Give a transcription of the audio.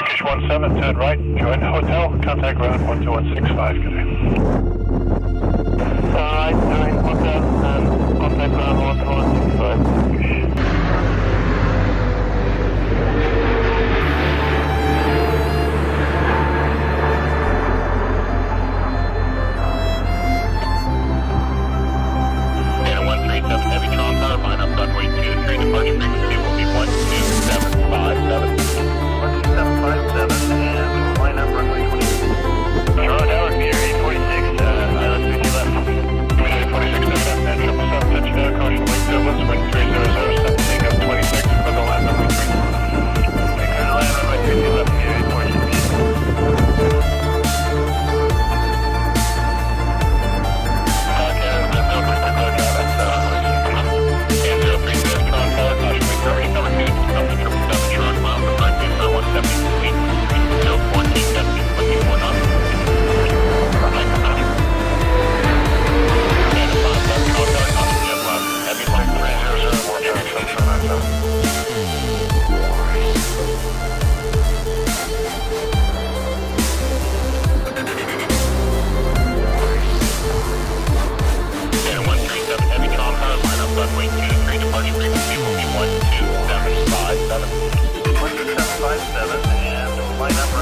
Turkish 17, turn right, join hotel, contact ground 12165, good day. Alright, join hotel and contact ground 12165. Heavy Tron power line up runway 23, departure frequency will be 12757. 12757 and line up runway 22. Toronto Tower, Pier 846, let's see you left. Pier 846, and 777, touch down, caution, wing turbulence, wind 3007, take up 26, for the line runway 3. Take the line runway 3, left, Pier 846. Runway 23, departure frequency will be 12757. 12757 and line up